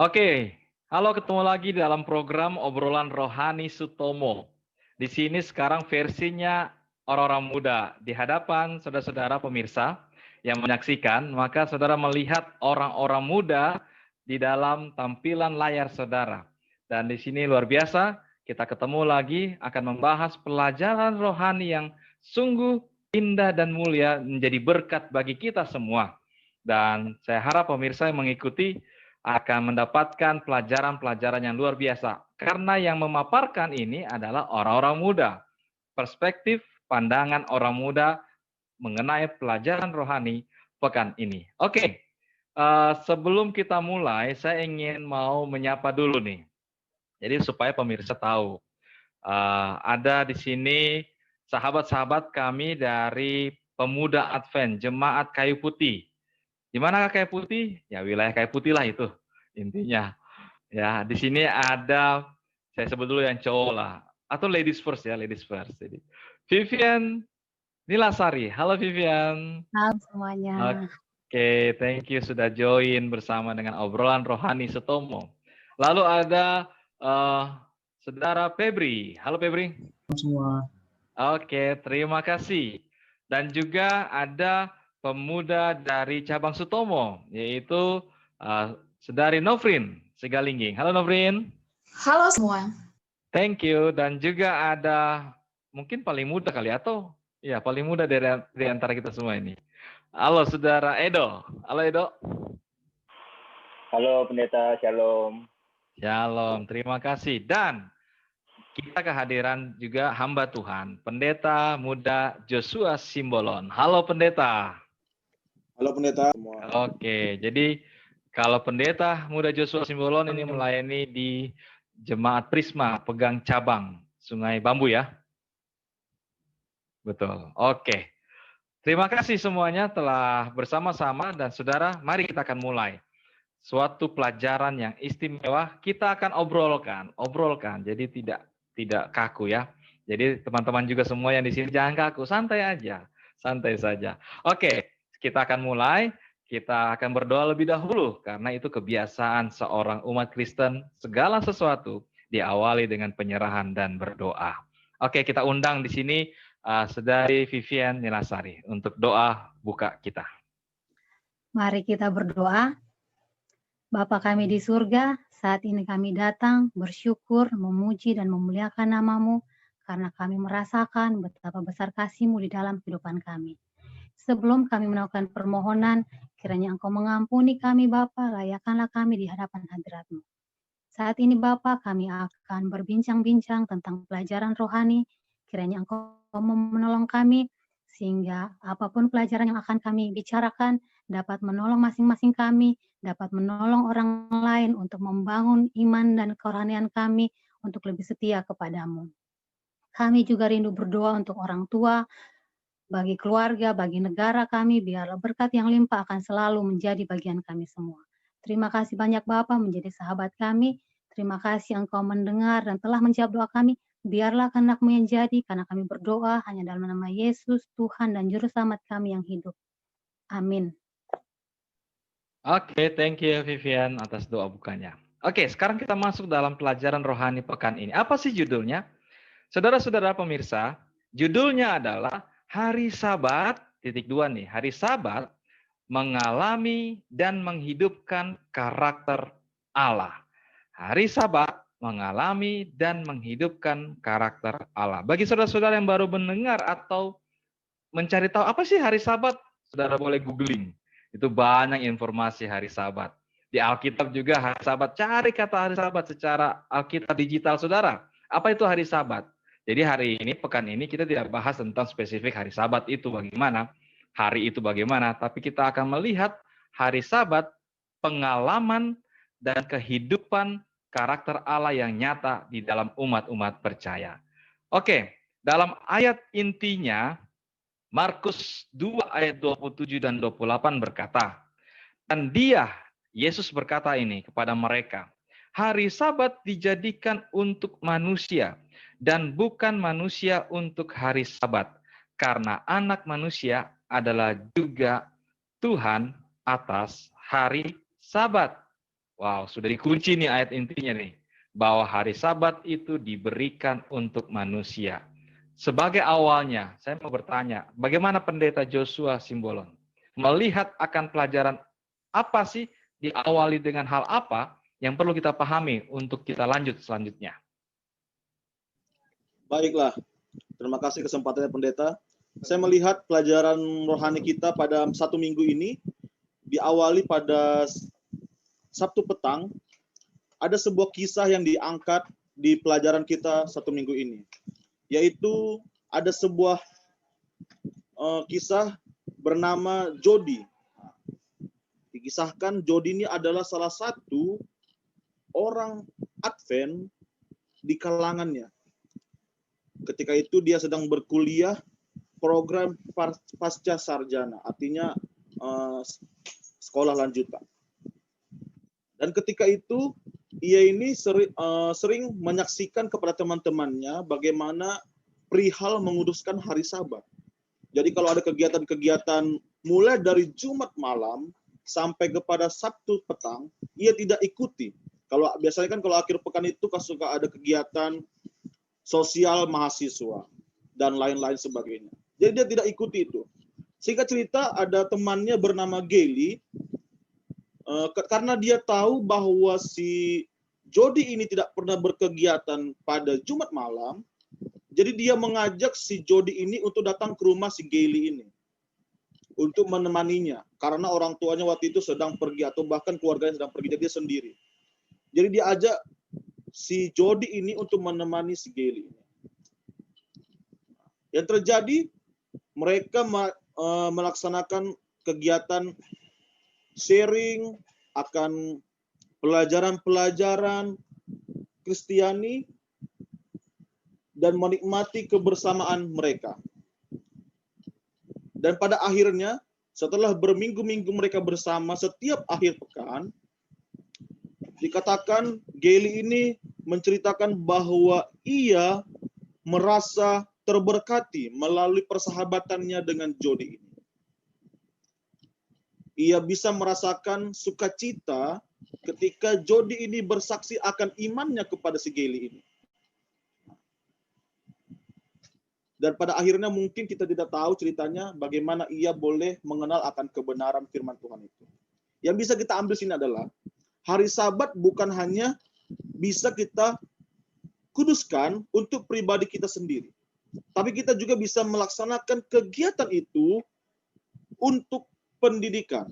Oke, halo ketemu lagi dalam program obrolan rohani Sutomo. Di sini sekarang versinya orang-orang muda. Di hadapan saudara-saudara pemirsa yang menyaksikan, maka saudara melihat orang-orang muda di dalam tampilan layar saudara. Dan di sini luar biasa, kita ketemu lagi akan membahas pelajaran rohani yang sungguh indah dan mulia menjadi berkat bagi kita semua. Dan saya harap pemirsa yang mengikuti akan mendapatkan pelajaran-pelajaran yang luar biasa. Karena yang memaparkan ini adalah orang-orang muda. Perspektif pandangan orang muda mengenai pelajaran rohani pekan ini. Oke, sebelum kita mulai, saya ingin mau menyapa dulu nih. Jadi supaya pemirsa tahu, ada di sini sahabat-sahabat kami dari Pemuda Advent, Jemaat Kayu Putih. Di mana Kayu Putih? Ya wilayah Kayu Putih lah itu intinya. Ya, di sini ada, saya sebut dulu yang cowok lah, atau ladies first ya, ladies first. Jadi, Vivian Nilasari. Halo Vivian. Halo semuanya. Oke, thank you sudah join bersama dengan obrolan rohani Setomo. Lalu ada saudara Febri. Halo Febri. Semua. Oke, terima kasih. Dan juga ada pemuda dari cabang Sutomo, yaitu saudari Novrin Sigalingging. Halo Novrin. Halo semua. Thank you. Dan juga ada mungkin paling muda kali atau ya paling muda dari antara kita semua ini. Halo saudara Edo. Halo Edo. Halo pendeta, shalom. Shalom, terima kasih. Dan kita kehadiran juga hamba Tuhan, pendeta muda Joshua Simbolon. Halo pendeta. Halo pendeta semua. Oke, jadi kalau pendeta muda Joshua Simbolon ini melayani di Jemaat Prisma Pegang Cabang Sungai Bambu ya. Betul. Oke. Terima kasih semuanya telah bersama-sama dan saudara, mari kita akan mulai. Suatu pelajaran yang istimewa kita akan obrolkan. Jadi tidak kaku ya. Jadi teman-teman juga semua yang di sini jangan kaku, santai aja, santai saja. Oke, kita akan mulai. Kita akan berdoa lebih dahulu karena itu kebiasaan seorang umat Kristen, segala sesuatu diawali dengan penyerahan dan berdoa. Oke, kita undang di sini saudari Vivian Nilasari untuk doa buka kita. Mari kita berdoa. Bapa kami di surga, saat ini kami datang bersyukur, memuji dan memuliakan nama-Mu karena kami merasakan betapa besar kasih-Mu di dalam kehidupan kami. Sebelum kami melakukan permohonan, kiranya Engkau mengampuni kami Bapa, layakkanlah kami di hadapan hadirat-Mu. Saat ini Bapa, kami akan berbincang-bincang tentang pelajaran rohani, kiranya Engkau menolong kami, sehingga apapun pelajaran yang akan kami bicarakan, dapat menolong masing-masing kami, dapat menolong orang lain untuk membangun iman dan kerohanian kami untuk lebih setia kepadamu. Kami juga rindu berdoa untuk orang tua, bagi keluarga, bagi negara kami, biarlah berkat yang limpah akan selalu menjadi bagian kami semua. Terima kasih banyak Bapa menjadi sahabat kami. Terima kasih Engkau mendengar dan telah menjawab doa kami. Biarlah kehendak-Mu yang jadi, karena kami berdoa hanya dalam nama Yesus, Tuhan dan Juru Selamat kami yang hidup. Amin. Oke, thank you Vivian atas doa bukanya. Oke, sekarang kita masuk dalam pelajaran rohani pekan ini. Apa sih judulnya? Saudara-saudara pemirsa, judulnya adalah Hari Sabat, titik 2 nih, Hari Sabat mengalami dan menghidupkan karakter Allah. Hari Sabat mengalami dan menghidupkan karakter Allah. Bagi saudara-saudara yang baru mendengar atau mencari tahu apa sih hari Sabat, saudara boleh googling. Itu banyak informasi hari Sabat. Di Alkitab juga hari Sabat, cari kata hari Sabat secara Alkitab digital saudara. Apa itu hari Sabat? Jadi hari ini, pekan ini kita tidak bahas tentang spesifik hari Sabat itu bagaimana, hari itu bagaimana, tapi kita akan melihat hari Sabat, pengalaman dan kehidupan karakter Allah yang nyata di dalam umat-umat percaya. Oke, dalam ayat intinya, Markus 2 ayat 27 dan 28 berkata, dan Yesus berkata ini kepada mereka, hari Sabat dijadikan untuk manusia, dan bukan manusia untuk hari Sabat, karena anak manusia adalah juga Tuhan atas hari Sabat. Wow, sudah dikunci nih ayat intinya nih. Bahwa hari Sabat itu diberikan untuk manusia. Sebagai awalnya, saya mau bertanya, bagaimana Pendeta Joshua Simbolon melihat akan pelajaran apa sih, diawali dengan hal apa yang perlu kita pahami untuk kita lanjut selanjutnya? Baiklah, terima kasih kesempatannya pendeta. Saya melihat pelajaran rohani kita pada satu minggu ini diawali pada Sabtu petang. Ada sebuah kisah yang diangkat di pelajaran kita satu minggu ini, yaitu ada sebuah kisah bernama Jodi. Dikisahkan Jodi ini adalah salah satu orang Advent di kalangannya. Ketika itu dia sedang berkuliah program pasca sarjana, artinya sekolah lanjutan. Dan ketika itu ia ini sering menyaksikan kepada teman-temannya bagaimana perihal menguduskan hari Sabat. Jadi kalau ada kegiatan-kegiatan mulai dari Jumat malam sampai kepada Sabtu petang, ia tidak ikuti. Kalau biasanya kan kalau akhir pekan itu suka ada kegiatan sosial mahasiswa dan lain-lain sebagainya. Jadi dia tidak ikuti itu. Singkat cerita, ada temannya bernama Geli, karena dia tahu bahwa si Jodi ini tidak pernah berkegiatan pada Jumat malam, jadi dia mengajak si Jodi ini untuk datang ke rumah si Geli ini untuk menemaninya, karena orang tuanya waktu itu sedang pergi atau bahkan keluarganya sedang pergi, jadi dia sendiri. Jadi dia ajak si Jodi ini untuk menemani si Geli ini. Yang terjadi, mereka melaksanakan kegiatan sharing akan pelajaran-pelajaran Kristiani dan menikmati kebersamaan mereka. Dan pada akhirnya, setelah berminggu-minggu mereka bersama setiap akhir pekan, dikatakan Geli ini menceritakan bahwa ia merasa terberkati melalui persahabatannya dengan Jodi ini. Ia bisa merasakan sukacita ketika Jodi ini bersaksi akan imannya kepada si Geli ini. Dan pada akhirnya mungkin kita tidak tahu ceritanya bagaimana ia boleh mengenal akan kebenaran firman Tuhan itu. Yang bisa kita ambil sini adalah hari Sabat bukan hanya bisa kita kuduskan untuk pribadi kita sendiri, tapi kita juga bisa melaksanakan kegiatan itu untuk pendidikan.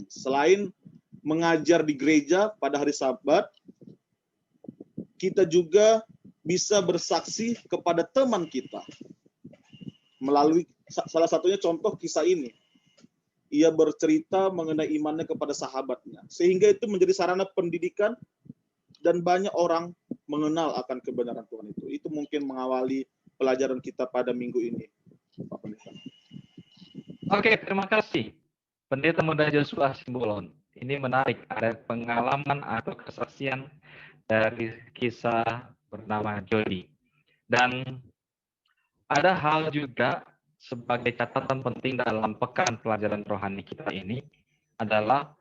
Selain mengajar di gereja pada hari Sabat, kita juga bisa bersaksi kepada teman kita. Melalui salah satunya contoh kisah ini. Ia bercerita mengenai imannya kepada sahabatnya. Sehingga itu menjadi sarana pendidikan dan banyak orang mengenal akan kebenaran Tuhan itu. Itu mungkin mengawali pelajaran kita pada minggu ini, Pak Pendeta. Oke, terima kasih. Pendeta Muda Joshua Simbolon. Ini menarik, ada pengalaman atau kesaksian dari kisah bernama Jodi. Dan ada hal juga sebagai catatan penting dalam pekan pelajaran rohani kita ini adalah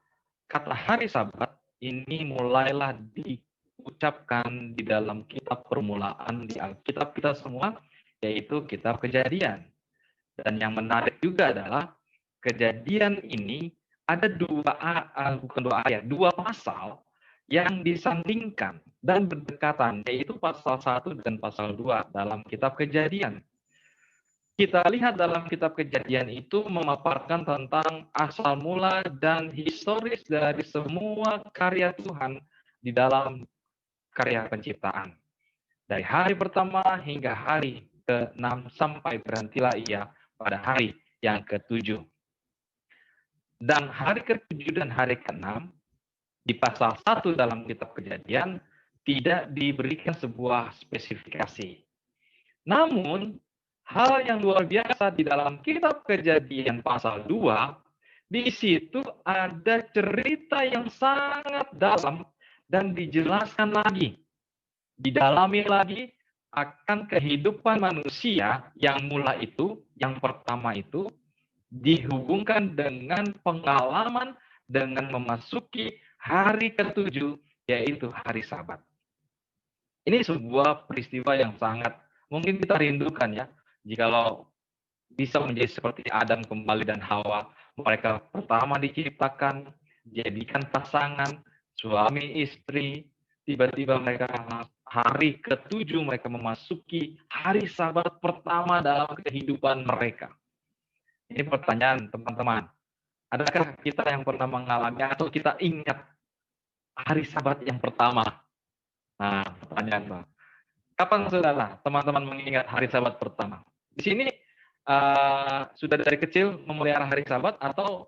kata hari Sabat ini mulailah diucapkan di dalam kitab permulaan di Alkitab kita semua, yaitu kitab Kejadian. Dan yang menarik juga adalah Kejadian ini ada dua pasal yang disandingkan dan berdekatan, yaitu pasal 1 dan pasal 2 dalam kitab Kejadian. Kita lihat dalam kitab Kejadian itu memaparkan tentang asal mula dan historis dari semua karya Tuhan di dalam karya penciptaan. Dari hari pertama hingga hari ke-6 sampai berhentilah ia pada hari yang ke-7. Dan hari ke-7 dan hari ke-6 di pasal 1 dalam kitab Kejadian tidak diberikan sebuah spesifikasi. Namun, hal yang luar biasa di dalam kitab Kejadian pasal 2, di situ ada cerita yang sangat dalam dan dijelaskan lagi. Didalami lagi akan kehidupan manusia yang mula itu, yang pertama itu, dihubungkan dengan pengalaman dengan memasuki hari ketujuh, yaitu hari Sabat. Ini sebuah peristiwa yang sangat mungkin kita rindukan ya, jikalau bisa menjadi seperti Adam kembali dan Hawa. Mereka pertama diciptakan, jadikan pasangan, suami istri, tiba-tiba mereka hari ketujuh mereka memasuki hari Sabat pertama dalam kehidupan mereka. Ini pertanyaan teman-teman. Adakah kita yang pernah mengalami atau kita ingat hari Sabat yang pertama? Nah, pertanyaan Bang. Kapan saudara teman-teman mengingat hari Sabat pertama? Di sini sudah dari kecil memelihara hari Sabat atau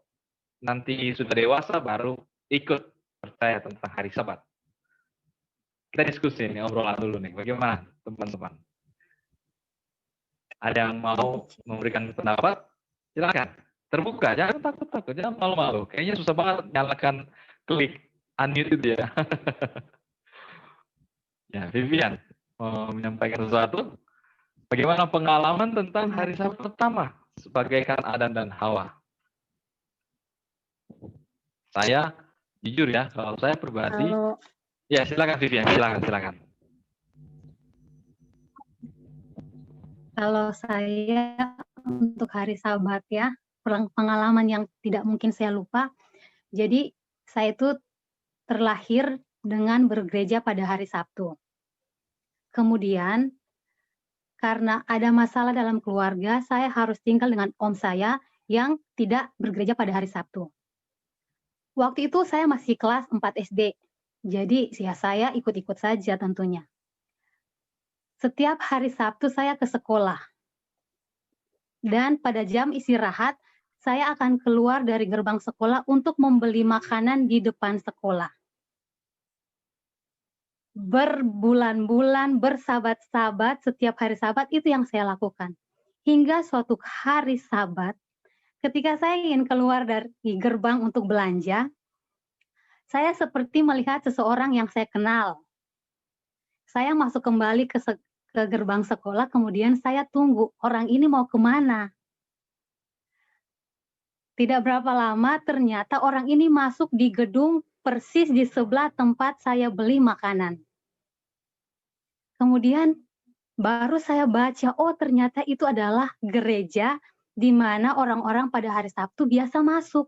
nanti sudah dewasa baru ikut percaya tentang hari Sabat? Kita diskusi nih, obrolan dulu nih. Bagaimana teman-teman? Ada yang mau memberikan pendapat? Silakan. Terbuka, jangan takut-takut, jangan malu-malu. Kayaknya susah banget nyalakan klik unmute itu ya. Ya, Vivian mau menyampaikan sesuatu? Bagaimana pengalaman tentang hari Sabat pertama sebagaikan Adam dan Hawa? Saya jujur ya, kalau saya pribadi, ya silakan Vivian, silakan. Kalau saya untuk hari Sabat ya, pengalaman yang tidak mungkin saya lupa. Jadi saya itu terlahir dengan bergereja pada hari Sabtu. Kemudian karena ada masalah dalam keluarga, saya harus tinggal dengan om saya yang tidak bergereja pada hari Sabtu. Waktu itu saya masih kelas 4 SD, jadi ya saya ikut-ikut saja tentunya. Setiap hari Sabtu saya ke sekolah. Dan pada jam istirahat, saya akan keluar dari gerbang sekolah untuk membeli makanan di depan sekolah. Berbulan-bulan, bersabat-sabat, setiap hari Sabat itu yang saya lakukan. Hingga suatu hari Sabat, ketika saya ingin keluar dari gerbang untuk belanja, saya seperti melihat seseorang yang saya kenal. Saya masuk kembali ke gerbang sekolah, kemudian saya tunggu, orang ini mau kemana? Tidak berapa lama, ternyata orang ini masuk di gedung persis di sebelah tempat saya beli makanan. Kemudian baru saya baca, oh ternyata itu adalah gereja di mana orang-orang pada hari Sabtu biasa masuk.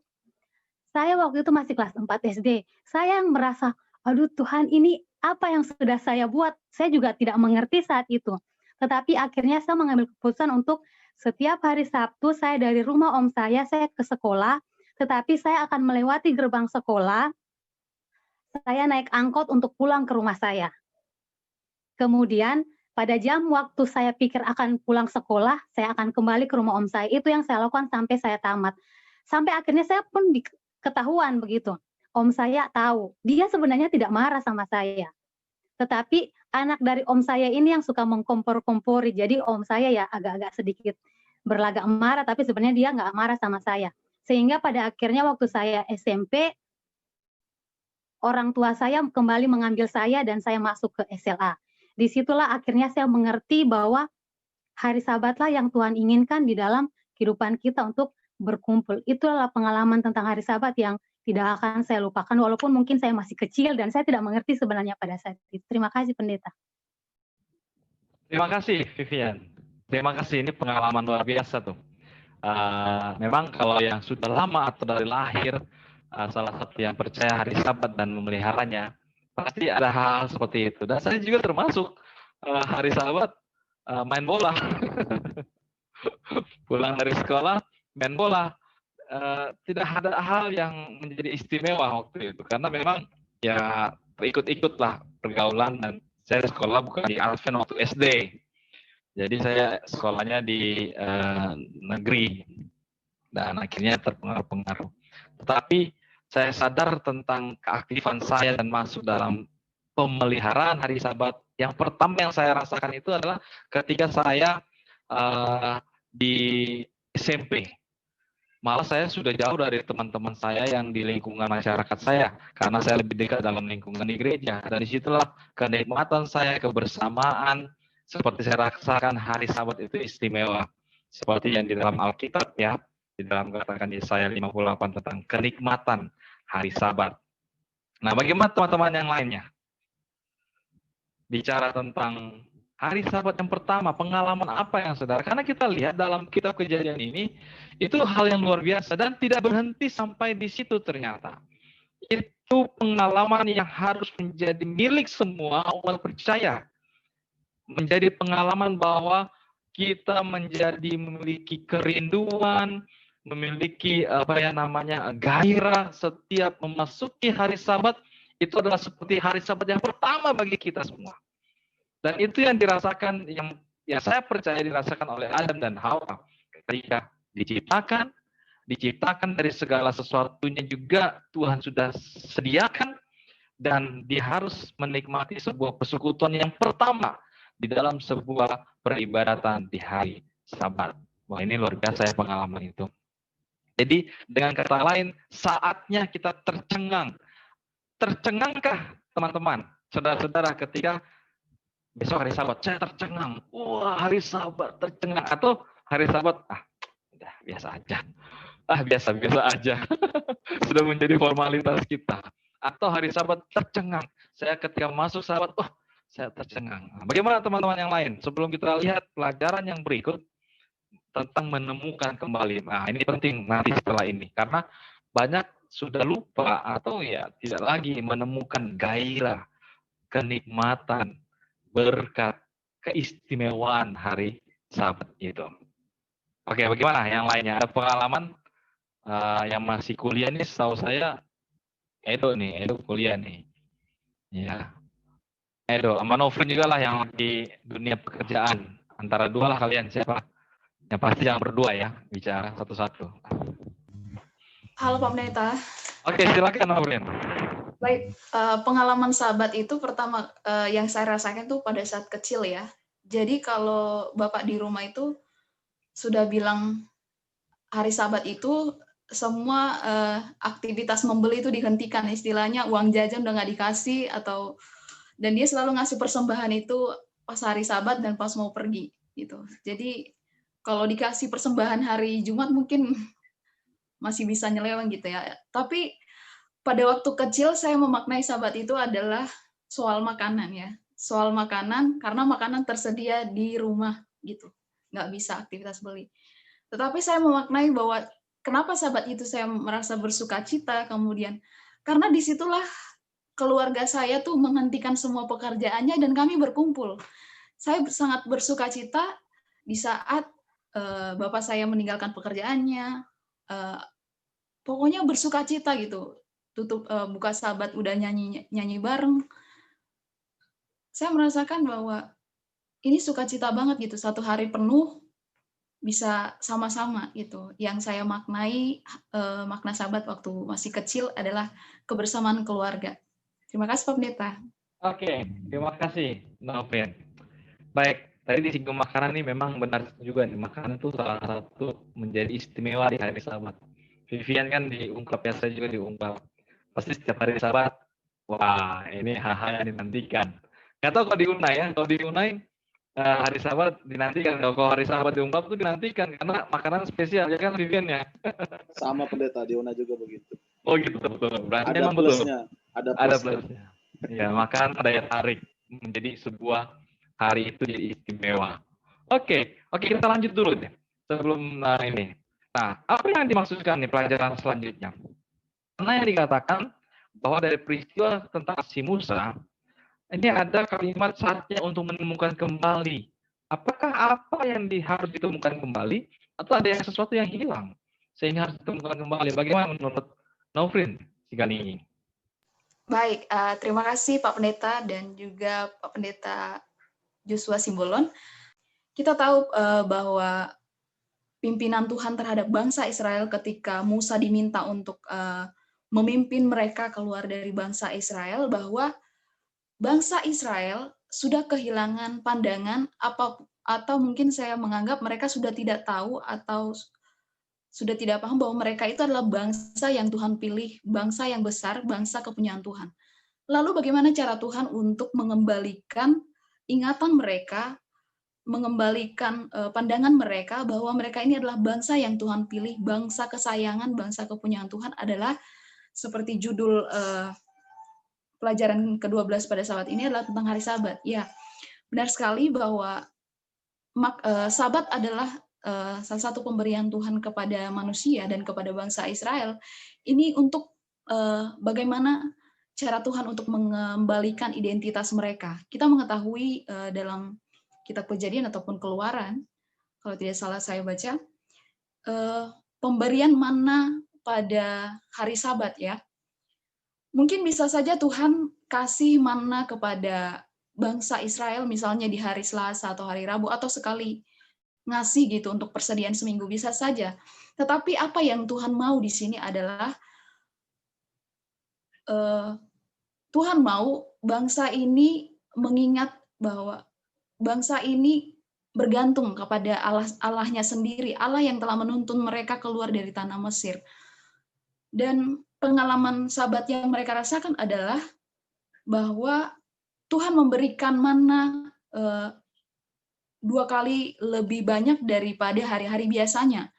Saya waktu itu masih kelas 4 SD. Saya yang merasa, aduh Tuhan, ini apa yang sudah saya buat? Saya juga tidak mengerti saat itu. Tetapi akhirnya saya mengambil keputusan untuk setiap hari Sabtu saya dari rumah om saya ke sekolah, tetapi saya akan melewati gerbang sekolah, saya naik angkot untuk pulang ke rumah saya. Kemudian pada jam waktu saya pikir akan pulang sekolah, saya akan kembali ke rumah om saya. Itu yang saya lakukan sampai saya tamat. Sampai akhirnya saya pun ketahuan begitu. Om saya tahu, dia sebenarnya tidak marah sama saya. Tetapi anak dari om saya ini yang suka mengkompor-kompori. Jadi om saya ya agak-agak sedikit berlagak marah, tapi sebenarnya dia nggak marah sama saya. Sehingga pada akhirnya waktu saya SMP, orang tua saya kembali mengambil saya dan saya masuk ke SLA. Disitulah akhirnya saya mengerti bahwa hari Sabatlah yang Tuhan inginkan di dalam kehidupan kita untuk berkumpul. Itulah pengalaman tentang hari Sabat yang tidak akan saya lupakan, walaupun mungkin saya masih kecil dan saya tidak mengerti sebenarnya pada saat itu. Terima kasih, Pendeta. Terima kasih, Vivian. Terima kasih, ini pengalaman luar biasa tuh. Memang kalau yang sudah lama atau dari lahir, salah satu yang percaya hari Sabat dan memeliharanya, pasti ada hal seperti itu. Dan saya juga termasuk hari Sabat main bola. Pulang dari sekolah, main bola. Tidak ada hal yang menjadi istimewa waktu itu karena memang ya ikut-ikutlah pergaulan, dan saya sekolah bukan di Advent waktu SD, jadi saya sekolahnya di negeri dan akhirnya terpengaruh. Tetapi saya sadar tentang keaktifan saya dan masuk dalam pemeliharaan hari Sabat. Yang pertama yang saya rasakan itu adalah ketika saya di SMP. Malah saya sudah jauh dari teman-teman saya yang di lingkungan masyarakat saya, karena saya lebih dekat dalam lingkungan di gereja. Dan disitulah kenikmatan saya, kebersamaan, seperti saya rasakan hari Sabat itu istimewa. Seperti yang di dalam Alkitab ya, di dalam katakan Yesaya 58 tentang kenikmatan hari Sabat. Nah, bagaimana teman-teman yang lainnya? Bicara tentang hari Sabat yang pertama, pengalaman apa yang saudara? Karena kita lihat dalam kitab Kejadian ini, itu hal yang luar biasa dan tidak berhenti sampai di situ ternyata. Itu pengalaman yang harus menjadi milik semua umat percaya. Menjadi pengalaman bahwa kita menjadi memiliki kerinduan, memiliki gairah setiap memasuki hari Sabat, itu adalah seperti hari Sabat yang pertama bagi kita semua. Dan itu yang dirasakan, yang saya percaya dirasakan oleh Adam dan Hawa ketika diciptakan dari segala sesuatunya juga Tuhan sudah sediakan, dan dia harus menikmati sebuah persekutuan yang pertama di dalam sebuah peribadatan di hari Sabat. Wah, ini luar biasa ya pengalaman itu. Jadi dengan kata lain, saatnya kita tercengang. Tercengangkah teman-teman, saudara-saudara, ketika besok hari Sabat, saya tercengang. Wah, hari Sabat tercengang. Atau hari Sabat, udah biasa aja. Biasa-biasa aja. Sudah menjadi formalitas kita. Atau hari Sabat tercengang. Saya ketika masuk Sabat, saya tercengang. Bagaimana teman-teman yang lain? Sebelum kita lihat pelajaran yang berikut tentang menemukan kembali. Nah, ini penting nanti setelah ini. Karena banyak sudah lupa atau ya tidak lagi menemukan gairah, kenikmatan, berkat, keistimewaan hari Sabat itu. Oke, bagaimana yang lainnya? Ada pengalaman yang masih kuliah nih, setahu saya Edo kuliah nih. Ya, Edo, sama Novrin juga lah yang di dunia pekerjaan. Antara dua lah kalian, siapa? Yang pasti jangan berdua ya, bicara satu-satu. Halo Pak Pendeta. Oke, silakan Novrin. Baik, pengalaman Sabat itu pertama yang saya rasakan tuh pada saat kecil ya. Jadi kalau Bapak di rumah itu sudah bilang hari Sabat itu semua aktivitas membeli itu dihentikan, istilahnya uang jajan udah nggak dikasih, dan dia selalu ngasih persembahan itu pas hari Sabat dan pas mau pergi gitu. Jadi kalau dikasih persembahan hari Jumat mungkin masih bisa nyeleweng gitu ya. Tapi pada waktu kecil saya memaknai Sabat itu adalah soal makanan ya. Soal makanan, karena makanan tersedia di rumah gitu. Nggak bisa aktivitas beli. Tetapi saya memaknai bahwa kenapa Sabat itu saya merasa bersuka cita kemudian. Karena disitulah keluarga saya tuh menghentikan semua pekerjaannya dan kami berkumpul. Saya sangat bersuka cita di saat bapak saya meninggalkan pekerjaannya. Pokoknya bersuka cita gitu. Buka Sabat udah nyanyi bareng. Saya merasakan bahwa ini sukacita banget gitu, satu hari penuh bisa sama-sama gitu. Yang saya maknai makna Sabat waktu masih kecil adalah kebersamaan keluarga. Terima kasih Pak Pendeta. Oke, terima kasih Novrin. Baik, tadi disinggung makanan nih, memang benar juga nih, makanan itu salah satu menjadi istimewa di hari Sabat. Vivian kan diungkap, ya saya juga diungkap. Pasti setiap hari Sabat, wah ini hal-hal yang dinantikan. Nggak tahu kalau di Unai ya, kalau di Unai hari Sabat dinantikan, kalau hari Sabat diungkap itu dinantikan karena makanan spesial ya kan Vivian ya. Sama Pendeta, di Una juga begitu. Oh gitu, betul. Berarti Ada memang plusnya. betul. Ada plusnya. Ya, makanan daya tarik menjadi sebuah hari itu jadi istimewa. Oke, kita lanjut dulu deh sebelum ini. Nah, apa yang dimaksudkan nih pelajaran selanjutnya? Karena yang dikatakan bahwa dari peristiwa tentang si Musa, ini ada kalimat saatnya untuk menemukan kembali. Apakah apa yang harus ditemukan kembali, atau ada yang sesuatu yang hilang sehingga harus ditemukan kembali? Bagaimana menurut Novrin ini? Baik, terima kasih Pak Pendeta dan juga Pak Pendeta Joshua Simbolon. Kita tahu bahwa pimpinan Tuhan terhadap bangsa Israel ketika Musa diminta untuk memimpin mereka keluar dari bangsa Israel, bahwa bangsa Israel sudah kehilangan pandangan atau mungkin saya menganggap mereka sudah tidak tahu atau sudah tidak paham bahwa mereka itu adalah bangsa yang Tuhan pilih, bangsa yang besar, bangsa kepunyaan Tuhan. Lalu bagaimana cara Tuhan untuk mengembalikan ingatan mereka, mengembalikan pandangan mereka bahwa mereka ini adalah bangsa yang Tuhan pilih, bangsa kesayangan, bangsa kepunyaan Tuhan adalah seperti judul pelajaran ke-12 pada Sabat ini adalah tentang hari Sabat. Ya, benar sekali bahwa Sabat adalah salah satu pemberian Tuhan kepada manusia dan kepada bangsa Israel. Ini untuk bagaimana cara Tuhan untuk mengembalikan identitas mereka. Kita mengetahui dalam kitab Kejadian ataupun Keluaran, kalau tidak salah saya baca, pemberian manna pada hari Sabat ya. Mungkin bisa saja Tuhan kasih manna kepada bangsa Israel misalnya di hari Selasa atau hari Rabu atau sekali ngasih gitu untuk persediaan seminggu, bisa saja. Tetapi apa yang Tuhan mau di sini adalah Tuhan mau bangsa ini mengingat bahwa bangsa ini bergantung kepada Allahnya sendiri, Allah yang telah menuntun mereka keluar dari tanah Mesir. Dan pengalaman Sabat yang mereka rasakan adalah bahwa Tuhan memberikan manna 2 kali lebih banyak daripada hari-hari biasanya.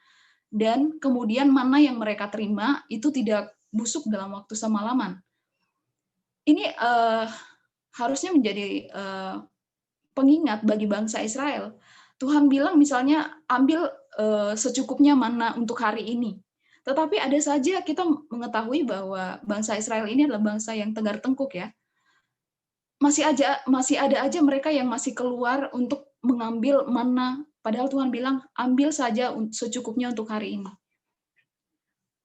Dan kemudian manna yang mereka terima itu tidak busuk dalam waktu semalaman. Ini harusnya menjadi pengingat bagi bangsa Israel. Tuhan bilang misalnya ambil secukupnya manna untuk hari ini. Tetapi ada saja kita mengetahui bahwa bangsa Israel ini adalah bangsa yang tegar tengkuk ya. Masih ada aja mereka yang masih keluar untuk mengambil manna, padahal Tuhan bilang ambil saja secukupnya untuk hari ini.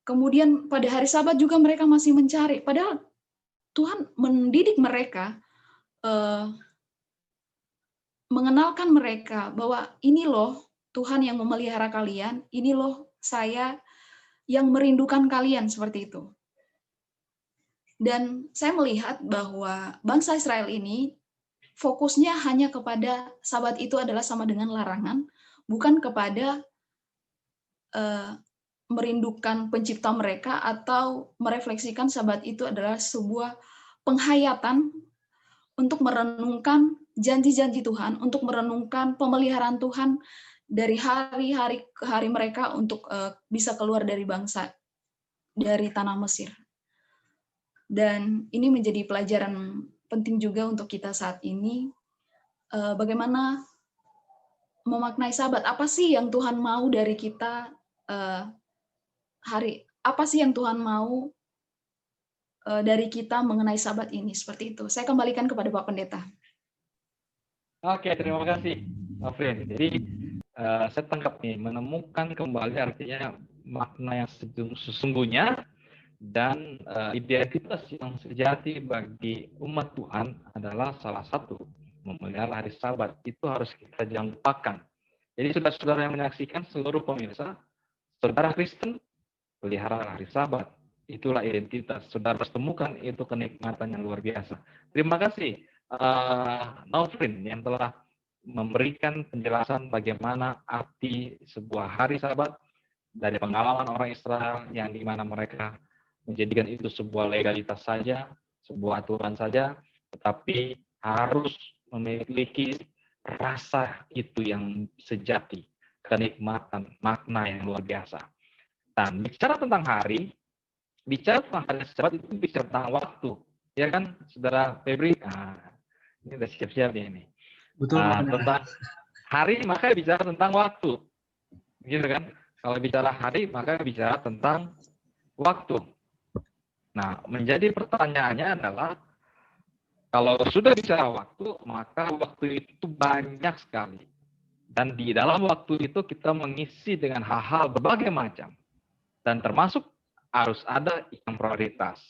Kemudian pada hari Sabat juga mereka masih mencari, padahal Tuhan mendidik mereka, mengenalkan mereka bahwa ini loh Tuhan yang memelihara kalian, ini loh saya yang merindukan kalian, seperti itu. Dan saya melihat bahwa bangsa Israel ini fokusnya hanya kepada Sabat itu adalah sama dengan larangan, bukan kepada merindukan pencipta mereka atau merefleksikan Sabat itu adalah sebuah penghayatan untuk merenungkan janji-janji Tuhan, untuk merenungkan pemeliharaan Tuhan dari hari-hari ke hari mereka untuk bisa keluar dari dari tanah Mesir. Dan ini menjadi pelajaran penting juga untuk kita saat ini, bagaimana memaknai Sabat. Apa sih yang Tuhan mau dari kita apa sih yang Tuhan mau dari kita mengenai Sabat ini, seperti itu. Saya kembalikan kepada Pak Pendeta. Oke, terima kasih, Afrin. Jadi saya tangkap nih, menemukan kembali artinya makna yang sesungguhnya dan identitas yang sejati bagi umat Tuhan adalah salah satu memelihara hari Sabat. Itu harus kita jampakan. Jadi saudara-saudara yang menyaksikan, seluruh pemirsa, saudara Kristen pelihara hari Sabat. Itulah identitas. Saudara harus temukan itu kenikmatan yang luar biasa. Terima kasih Naufrin yang telah memberikan penjelasan bagaimana arti sebuah hari Sabat dari pengalaman orang Israel yang dimana mereka menjadikan itu sebuah legalitas saja, sebuah aturan saja, tetapi harus memiliki rasa itu yang sejati, kenikmatan, makna yang luar biasa. Dan bicara tentang hari Sabat itu bicara tentang waktu, ya kan, saudara Febri? Ini udah siap-siap nih. Betul. Tentang hari maka bicara tentang waktu, gitu kan? Kalau bicara hari maka bicara tentang waktu. Nah, menjadi pertanyaannya adalah kalau sudah bicara waktu, maka waktu itu banyak sekali. Dan di dalam waktu itu kita mengisi dengan hal-hal berbagai macam. Dan termasuk harus ada yang prioritas.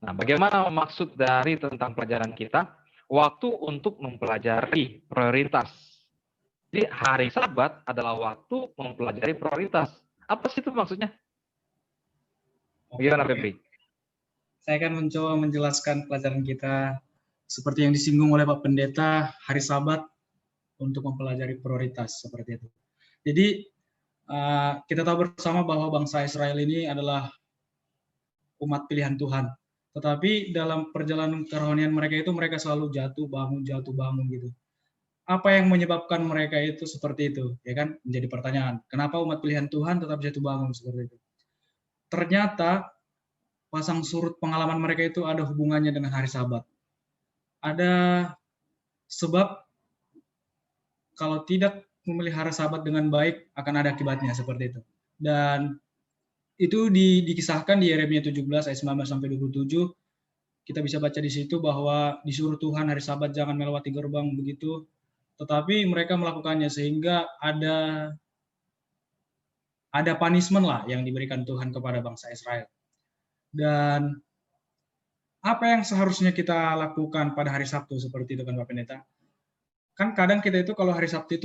Nah, bagaimana maksud dari tentang pelajaran kita? Waktu untuk mempelajari prioritas. Jadi hari Sabat adalah waktu mempelajari prioritas. Apa sih itu maksudnya? Bagaimana, Febri? Saya akan mencoba menjelaskan pelajaran kita seperti yang disinggung oleh Pak Pendeta, hari Sabat untuk mempelajari prioritas, seperti itu. Jadi kita tahu bersama bahwa bangsa Israel ini adalah umat pilihan Tuhan. Tetapi dalam perjalanan kerohanian mereka itu, mereka selalu jatuh bangun gitu. Apa yang menyebabkan mereka itu seperti itu? Ya kan, menjadi pertanyaan. Kenapa umat pilihan Tuhan tetap jatuh bangun seperti itu? Ternyata pasang surut pengalaman mereka itu ada hubungannya dengan hari Sabat. Ada sebab kalau tidak memelihara Sabat dengan baik akan ada akibatnya seperti itu. Dan itu dikisahkan di Yeremia 17 ayat 19 sampai 27. Kita bisa baca di situ bahwa disuruh Tuhan hari Sabat jangan melewati gerbang begitu. Tetapi mereka melakukannya sehingga ada punishment lah yang diberikan Tuhan kepada bangsa Israel. Dan apa yang seharusnya kita lakukan pada hari Sabtu seperti itu kan Pak Pendeta? Kan kadang kita itu kalau hari Sabtu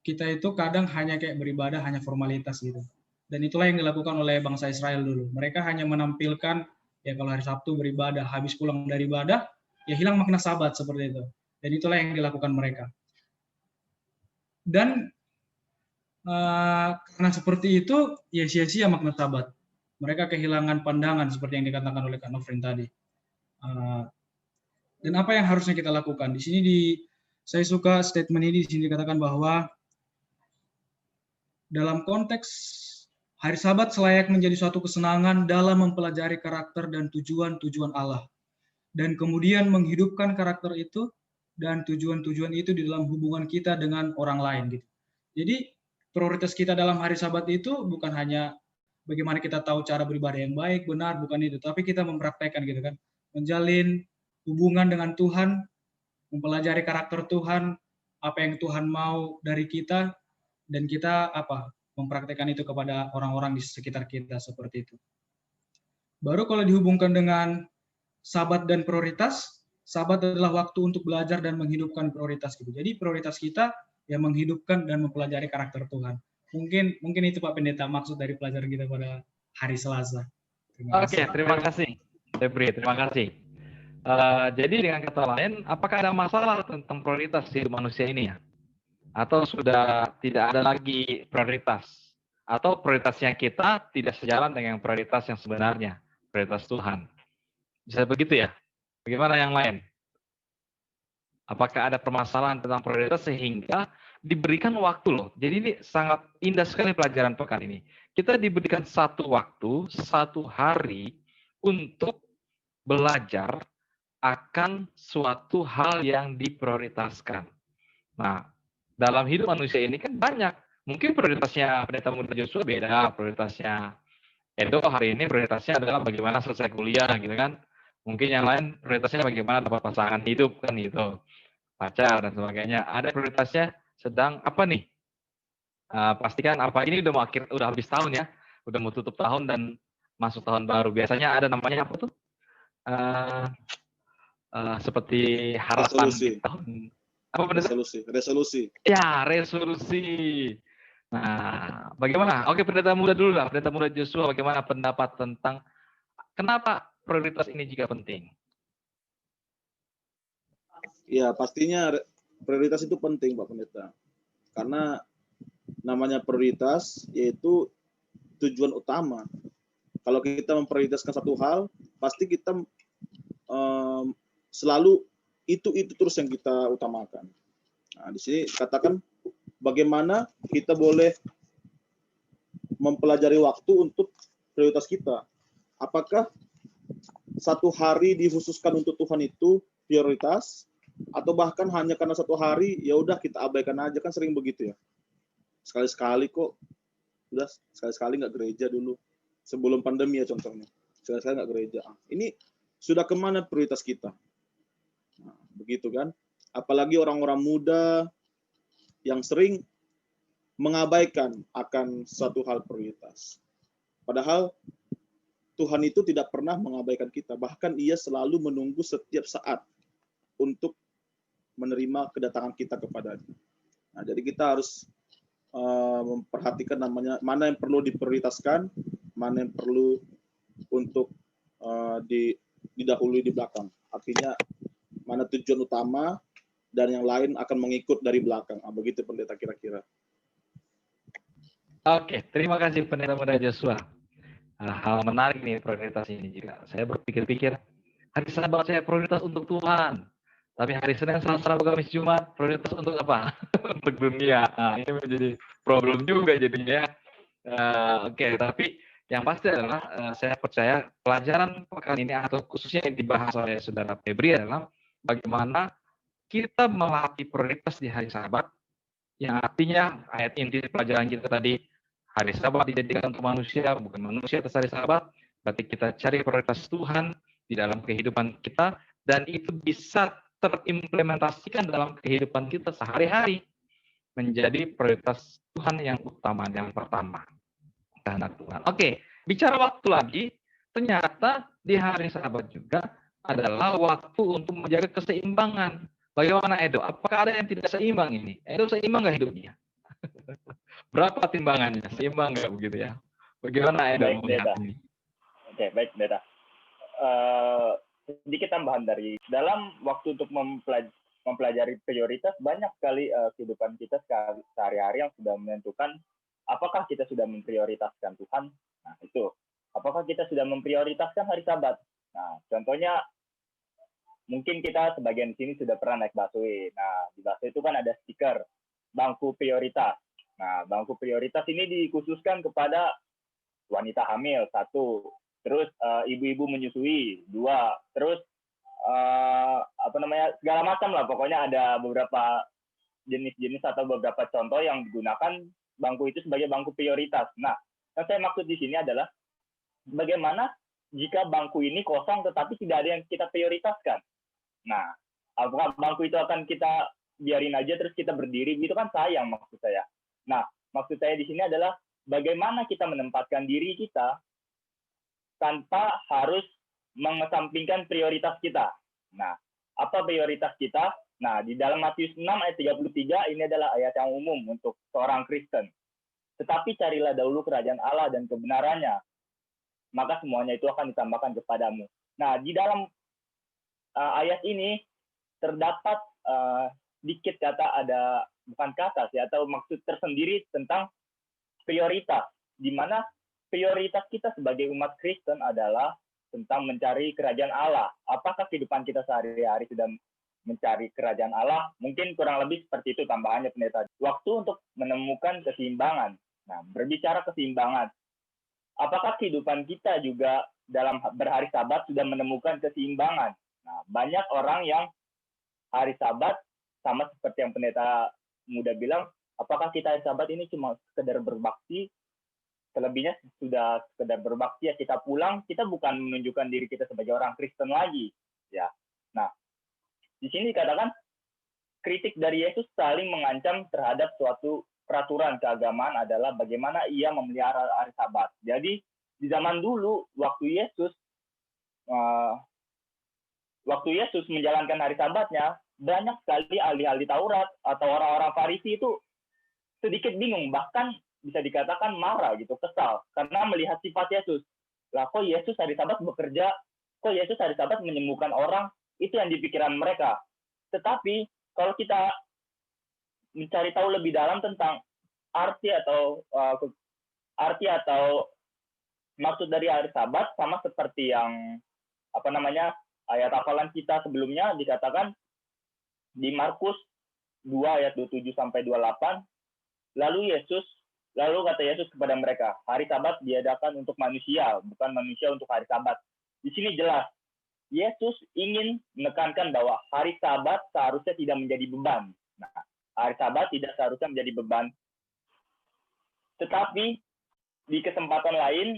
itu kadang hanya kayak beribadah, hanya formalitas gitu. Dan itulah yang dilakukan oleh bangsa Israel dulu. Mereka hanya menampilkan, ya kalau hari Sabtu beribadah, habis pulang dari ibadah, ya hilang makna Sabat seperti itu. Dan itulah yang dilakukan mereka. Dan karena seperti itu, ya sia-sia makna Sabat. Mereka kehilangan pandangan seperti yang dikatakan oleh Kak Nofrin tadi. Dan apa yang harusnya kita lakukan? Di sini saya suka statement ini di sini dikatakan bahwa dalam konteks hari Sabat selayak menjadi suatu kesenangan dalam mempelajari karakter dan tujuan-tujuan Allah. Dan kemudian menghidupkan karakter itu dan tujuan-tujuan itu di dalam hubungan kita dengan orang lain gitu. Jadi prioritas kita dalam hari Sabat itu bukan hanya bagaimana kita tahu cara beribadah yang baik, benar, bukan itu, tapi kita mempraktekkan gitu kan. Menjalin hubungan dengan Tuhan, mempelajari karakter Tuhan, apa yang Tuhan mau dari kita, dan kita mempraktekkan itu kepada orang-orang di sekitar kita seperti itu. Baru kalau dihubungkan dengan Sabat dan prioritas, Sabat adalah waktu untuk belajar dan menghidupkan prioritas gitu. Jadi prioritas kita yang menghidupkan dan mempelajari karakter Tuhan. Mungkin itu Pak Pendeta maksud dari pelajaran kita pada hari Selasa. Terima kasih. Febri, terima kasih. Jadi dengan kata lain, apakah ada masalah tentang prioritas hidup manusia ini ya? Atau sudah tidak ada lagi prioritas? Atau prioritasnya kita tidak sejalan dengan prioritas yang sebenarnya, prioritas Tuhan? Bisa begitu ya? Bagaimana yang lain? Apakah ada permasalahan tentang prioritas sehingga diberikan waktu loh. Jadi ini sangat indah sekali pelajaran pekan ini. Kita diberikan satu waktu, satu hari untuk belajar akan suatu hal yang diprioritaskan. Nah, dalam hidup manusia ini kan banyak. Mungkin prioritasnya Pendeta Muda Joshua beda, prioritasnya Edo hari ini prioritasnya adalah bagaimana selesai kuliah gitu kan. Mungkin yang lain prioritasnya bagaimana dapat pasangan hidup kan gitu. Pacar dan sebagainya. Ada prioritasnya sedang apa nih? Pastikan apa ini udah habis tahun ya. Udah mau tutup tahun dan masuk tahun baru. Biasanya ada namanya apa tuh? Seperti harapan di tahun apa benar? Resolusi. Ya, resolusi. Nah, bagaimana? Oke, Pendeta Muda dulu lah. Pendeta Muda Joshua, bagaimana pendapat tentang kenapa prioritas ini juga penting? Ya, pastinya prioritas itu penting, Pak Pendeta. Karena namanya prioritas yaitu tujuan utama. Kalau kita memprioritaskan satu hal, pasti kita selalu itu terus yang kita utamakan. Nah, di sini katakan bagaimana kita boleh mempelajari waktu untuk prioritas kita. Apakah satu hari dikhususkan untuk Tuhan itu prioritas, atau bahkan hanya karena satu hari ya udah kita abaikan aja, kan sering begitu ya. Sekali-sekali kok, udah sekali-sekali nggak gereja dulu sebelum pandemi ya contohnya. Sekali-sekali nggak gereja. Ini sudah kemana prioritas kita? Nah, begitu kan? Apalagi orang-orang muda yang sering mengabaikan akan suatu hal prioritas. Padahal Tuhan itu tidak pernah mengabaikan kita. Bahkan Ia selalu menunggu setiap saat untuk menerima kedatangan kita kepadanya. Nah, jadi kita harus memperhatikan mana yang perlu diprioritaskan, mana yang perlu untuk didahului di belakang. Artinya mana tujuan utama dan yang lain akan mengikut dari belakang. Nah, begitu Pendeta kira-kira. Oke, terima kasih Pendeta Muda Joshua. Hal menarik nih prioritas ini juga. Saya berpikir-pikir, hari Sabat saya prioritas untuk Tuhan. Tapi hari Senin, Selasa, Rabu, Kamis, Jumat, prioritas untuk apa? Untuk dunia. Nah, ini menjadi problem juga jadinya. Oke, tapi Yang pasti adalah saya percaya pelajaran pekan ini atau khususnya yang dibahas oleh Saudara Febri adalah bagaimana kita melatih prioritas di hari Sabat, yang artinya ayat inti pelajaran kita tadi, hari Sabat dijadikan untuk manusia, bukan manusia atas hari Sabat. Berarti kita cari prioritas Tuhan di dalam kehidupan kita, dan itu bisa terimplementasikan dalam kehidupan kita sehari-hari menjadi prioritas Tuhan yang utama, yang pertama. Kehendak Tuhan. Oke, bicara waktu lagi, ternyata di hari Sabat juga adalah waktu untuk menjaga keseimbangan. Bagaimana Edo? Apakah ada yang tidak seimbang ini? Edo seimbang nggak hidupnya? Berapa timbangannya? Seimbang nggak begitu ya? Bagaimana Edo Baik, melihat Deta. ini? Oke, baik, Deta. Sedikit tambahan dari dalam waktu untuk mempelajari prioritas, banyak sekali kehidupan kita sehari-hari yang sudah menentukan apakah kita sudah memprioritaskan Tuhan. Nah, itu. Apakah kita sudah memprioritaskan hari Sabat? Nah, contohnya mungkin kita sebagian di sini sudah pernah naik busway. Nah, di busway itu kan ada stiker bangku prioritas. Nah, bangku prioritas ini dikhususkan kepada wanita hamil, 1. Terus ibu-ibu menyusui, 2. Terus segala macam lah. Pokoknya ada beberapa jenis-jenis atau beberapa contoh yang digunakan bangku itu sebagai bangku prioritas. Nah, yang saya maksud di sini adalah bagaimana jika bangku ini kosong tetapi tidak ada yang kita prioritaskan. Nah, apakah bangku itu akan kita biarin aja terus kita berdiri? Itu kan sayang maksud saya. Nah, maksud saya di sini adalah bagaimana kita menempatkan diri kita tanpa harus mengesampingkan prioritas kita. Nah, apa prioritas kita? Nah, di dalam Matius 6 ayat 33 ini adalah ayat yang umum untuk seorang Kristen. Tetapi carilah dahulu kerajaan Allah dan kebenarannya, maka semuanya itu akan ditambahkan kepadamu. Nah, di dalam ayat ini terdapat sedikit kata, ada bukan kata sih, atau maksud tersendiri tentang prioritas, di mana prioritas kita sebagai umat Kristen adalah tentang mencari kerajaan Allah. Apakah kehidupan kita sehari-hari sudah mencari kerajaan Allah? Mungkin kurang lebih seperti itu tambahannya, pendeta. Waktu untuk menemukan keseimbangan. Nah, berbicara keseimbangan, apakah kehidupan kita juga dalam berhari Sabat sudah menemukan keseimbangan? Nah, banyak orang yang hari Sabat, sama seperti yang pendeta muda bilang, apakah kita hari Sabat ini cuma sekedar berbakti, selebihnya sudah sekedar berbakti, ya kita pulang, kita bukan menunjukkan diri kita sebagai orang Kristen lagi. Ya. Nah, di sini dikatakan kritik dari Yesus saling mengancam terhadap suatu peraturan keagamaan adalah bagaimana ia memelihara hari Sabat. Jadi di zaman dulu waktu Yesus menjalankan hari Sabatnya, banyak sekali ahli-ahli Taurat atau orang-orang Farisi itu sedikit bingung, bahkan bisa dikatakan marah gitu, kesal karena melihat sifat Yesus. Lah, kok Yesus hari Sabat bekerja? Kok Yesus hari Sabat menyembuhkan orang? Itu yang di pikiran mereka. Tetapi kalau kita mencari tahu lebih dalam tentang arti atau maksud dari hari Sabat, sama seperti yang ayat hafalan kita sebelumnya dikatakan di Markus 2 ayat 27 sampai 28. Lalu kata Yesus kepada mereka, hari Sabat diadakan untuk manusia, bukan manusia untuk hari Sabat. Di sini jelas Yesus ingin menekankan bahwa hari Sabat seharusnya tidak menjadi beban. Nah, hari Sabat tidak seharusnya menjadi beban. Tetapi di kesempatan lain,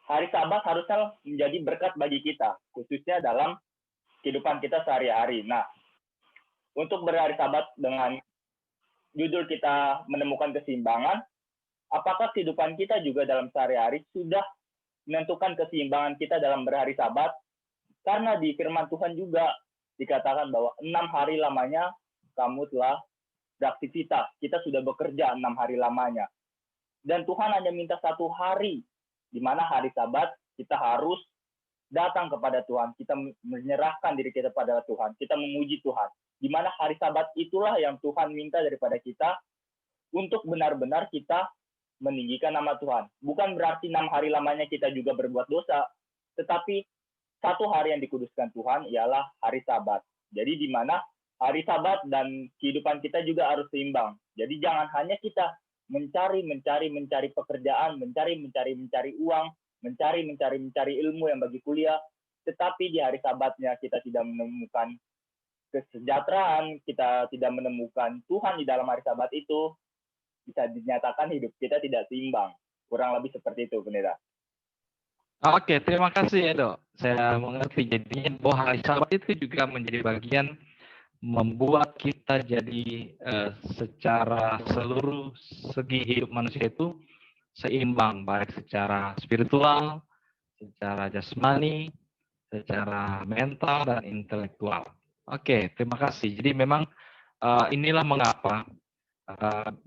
hari Sabat harusnya menjadi berkat bagi kita, khususnya dalam kehidupan kita sehari-hari. Nah, untuk berhari Sabat dengan judul kita menemukan keseimbangan, apakah kehidupan kita juga dalam sehari-hari sudah menentukan keseimbangan kita dalam berhari Sabat? Karena di firman Tuhan juga dikatakan bahwa 6 hari lamanya kamu telah beraktivitas. Kita sudah bekerja 6 hari lamanya. Dan Tuhan hanya minta 1 hari, di mana hari Sabat kita harus datang kepada Tuhan. Kita menyerahkan diri kita pada Tuhan. Kita memuji Tuhan. Di mana hari Sabat itulah yang Tuhan minta daripada kita untuk benar-benar kita meninggikan nama Tuhan. Bukan berarti 6 hari lamanya kita juga berbuat dosa, tetapi 1 hari yang dikuduskan Tuhan ialah hari Sabat. Jadi di mana hari Sabat dan kehidupan kita juga harus seimbang. Jadi jangan hanya kita mencari pekerjaan, mencari uang, mencari ilmu yang bagi kuliah, tetapi di hari Sabatnya kita tidak menemukan kesejahteraan, kita tidak menemukan Tuhan di dalam hari Sabat itu, bisa dinyatakan hidup kita tidak seimbang. Kurang lebih seperti itu, Pendeta. Oke, terima kasih ya dok. Saya mengerti jadinya bahwa hari Sabat itu juga menjadi bagian membuat kita jadi secara seluruh segi hidup manusia itu seimbang, baik secara spiritual, secara jasmani, secara mental dan intelektual. Oke, terima kasih. Jadi memang inilah mengapa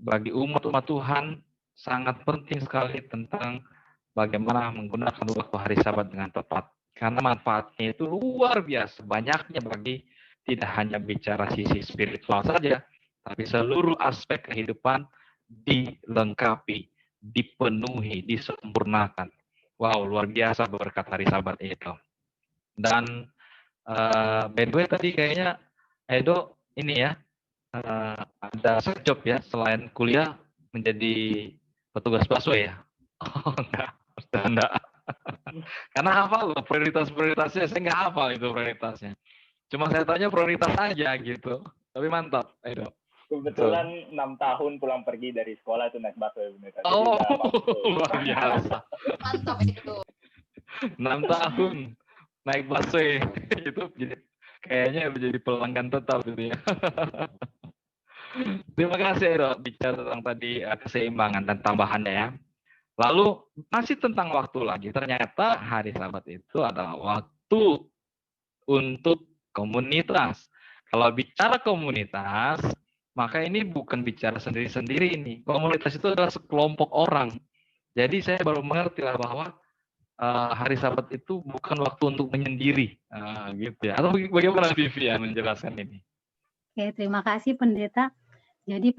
bagi umat Tuhan sangat penting sekali tentang bagaimana menggunakan waktu hari Sabat dengan tepat. Karena manfaatnya itu luar biasa banyaknya bagi tidak hanya bicara sisi spiritual saja, tapi seluruh aspek kehidupan dilengkapi, dipenuhi, disempurnakan. Wow, luar biasa berkat hari Sabat itu. Dan by the way tadi kayaknya Edo ini ya ada job ya selain kuliah menjadi petugas busway ya. Oh enggak, bercanda. Karena hafal loh prioritas-prioritasnya, saya nggak hafal itu prioritasnya. Cuma saya tanya prioritas aja gitu. Tapi mantap, Edo. Kebetulan 6 tahun pulang pergi dari sekolah itu naik busway. Oh, luar biasa. Mantap itu. 6 tahun naik busway itu jadi kayaknya menjadi pelanggan tetap gitu ya. Terima kasih Edo bicara tentang tadi keseimbangan dan tambahannya ya. Lalu masih tentang waktu lagi, ternyata hari Sabat itu adalah waktu untuk komunitas. Kalau bicara komunitas, maka ini bukan bicara sendiri-sendiri ini. Komunitas itu adalah sekelompok orang. Jadi saya baru mengerti lah bahwa hari Sabat itu bukan waktu untuk menyendiri, gitu ya. Atau bagaimana Vivian menjelaskan ini? Oke, terima kasih Pendeta. Jadi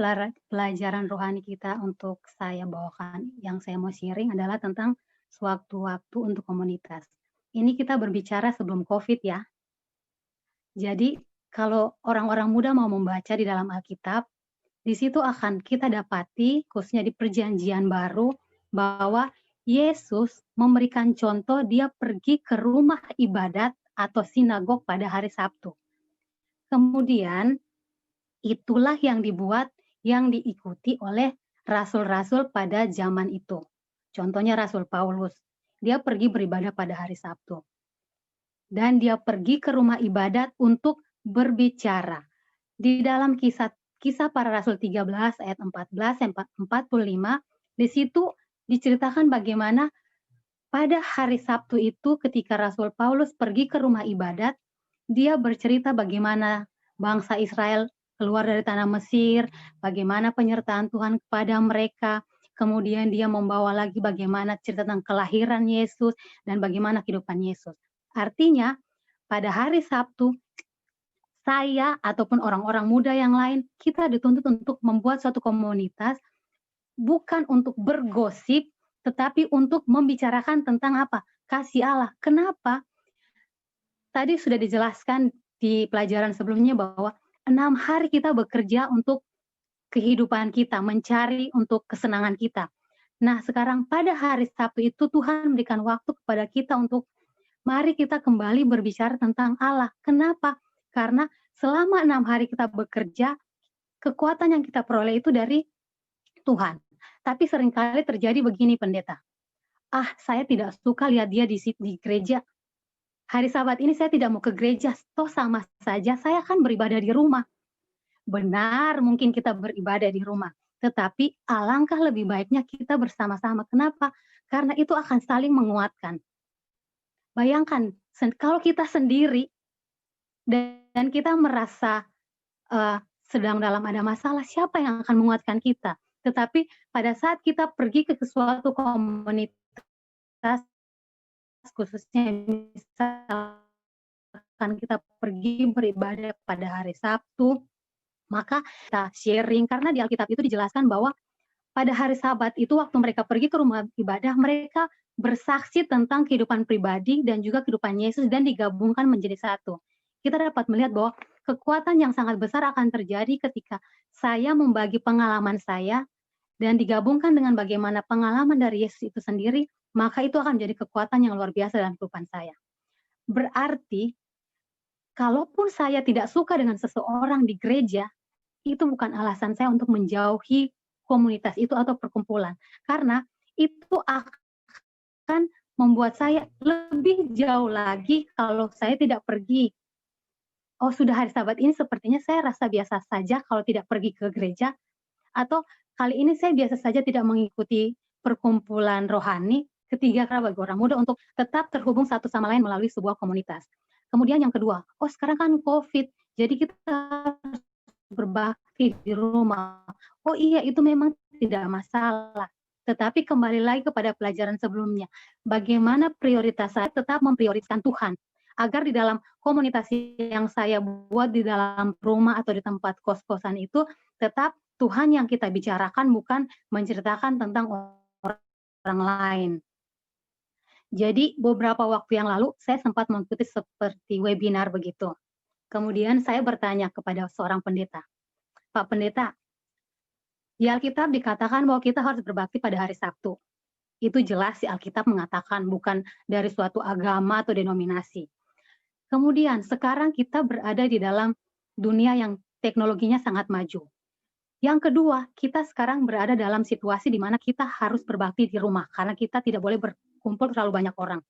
pelajaran rohani kita untuk saya bawakan, yang saya mau sharing adalah tentang sewaktu-waktu untuk komunitas. Ini kita berbicara sebelum COVID ya. Jadi kalau orang-orang muda mau membaca di dalam Alkitab, di situ akan kita dapati, khususnya di Perjanjian Baru, bahwa Yesus memberikan contoh dia pergi ke rumah ibadat atau sinagog pada hari Sabtu. Kemudian itulah yang dibuat, yang diikuti oleh rasul-rasul pada zaman itu. Contohnya Rasul Paulus, dia pergi beribadah pada hari Sabtu. Dan dia pergi ke rumah ibadat untuk berbicara. Di dalam kisah para rasul 13 ayat 14 45, di situ diceritakan bagaimana pada hari Sabtu itu ketika Rasul Paulus pergi ke rumah ibadat, dia bercerita bagaimana bangsa Israel keluar dari tanah Mesir, bagaimana penyertaan Tuhan kepada mereka, kemudian dia membawa lagi bagaimana cerita tentang kelahiran Yesus dan bagaimana kehidupan Yesus. Artinya, pada hari Sabtu, saya ataupun orang-orang muda yang lain, kita dituntut untuk membuat suatu komunitas, bukan untuk bergosip, tetapi untuk membicarakan tentang apa? Kasih Allah. Kenapa? Tadi sudah dijelaskan di pelajaran sebelumnya bahwa 6 hari kita bekerja untuk kehidupan kita, mencari untuk kesenangan kita. Nah, sekarang pada hari Sabtu itu Tuhan memberikan waktu kepada kita untuk mari kita kembali berbicara tentang Allah. Kenapa? Karena selama 6 hari kita bekerja, kekuatan yang kita peroleh itu dari Tuhan. Tapi seringkali terjadi begini Pendeta. Saya tidak suka lihat dia di gereja. Hari Sabat ini saya tidak mau ke gereja, toh sama saja saya akan beribadah di rumah. Benar, mungkin kita beribadah di rumah, tetapi alangkah lebih baiknya kita bersama-sama. Kenapa? Karena itu akan saling menguatkan. Bayangkan, kalau kita sendiri dan kita merasa sedang dalam ada masalah, siapa yang akan menguatkan kita? Tetapi pada saat kita pergi ke suatu komunitas, khususnya misalkan kita pergi beribadah pada hari Sabtu, maka kita sharing, karena di Alkitab itu dijelaskan bahwa pada hari Sabat itu waktu mereka pergi ke rumah ibadah, mereka bersaksi tentang kehidupan pribadi dan juga kehidupan Yesus dan digabungkan menjadi satu. Kita dapat melihat bahwa kekuatan yang sangat besar akan terjadi ketika saya membagi pengalaman saya dan digabungkan dengan bagaimana pengalaman dari Yesus itu sendiri, maka itu akan menjadi kekuatan yang luar biasa dalam kehidupan saya. Berarti, kalaupun saya tidak suka dengan seseorang di gereja, itu bukan alasan saya untuk menjauhi komunitas itu atau perkumpulan. Karena itu akan membuat saya lebih jauh lagi kalau saya tidak pergi. Oh, sudah hari Sabat ini sepertinya saya rasa biasa saja kalau tidak pergi ke gereja, atau kali ini saya biasa saja tidak mengikuti perkumpulan rohani. Ketiga, karena bagi orang muda untuk tetap terhubung satu sama lain melalui sebuah komunitas. Kemudian yang kedua, oh sekarang kan COVID, jadi kita harus berbakti di rumah. Oh iya, itu memang tidak masalah. Tetapi kembali lagi kepada pelajaran sebelumnya, bagaimana prioritas saya tetap memprioritaskan Tuhan, agar di dalam komunitas yang saya buat di dalam rumah atau di tempat kos-kosan itu, tetap Tuhan yang kita bicarakan, bukan menceritakan tentang orang lain. Jadi beberapa waktu yang lalu saya sempat mengikuti seperti webinar begitu. Kemudian saya bertanya kepada seorang pendeta, Pak Pendeta, di Alkitab dikatakan bahwa kita harus berbakti pada hari Sabtu. Itu jelas di Alkitab mengatakan, bukan dari suatu agama atau denominasi. Kemudian sekarang kita berada di dalam dunia yang teknologinya sangat maju. Yang kedua, kita sekarang berada dalam situasi di mana kita harus berbakti di rumah karena kita tidak boleh berkumpul terlalu banyak orang.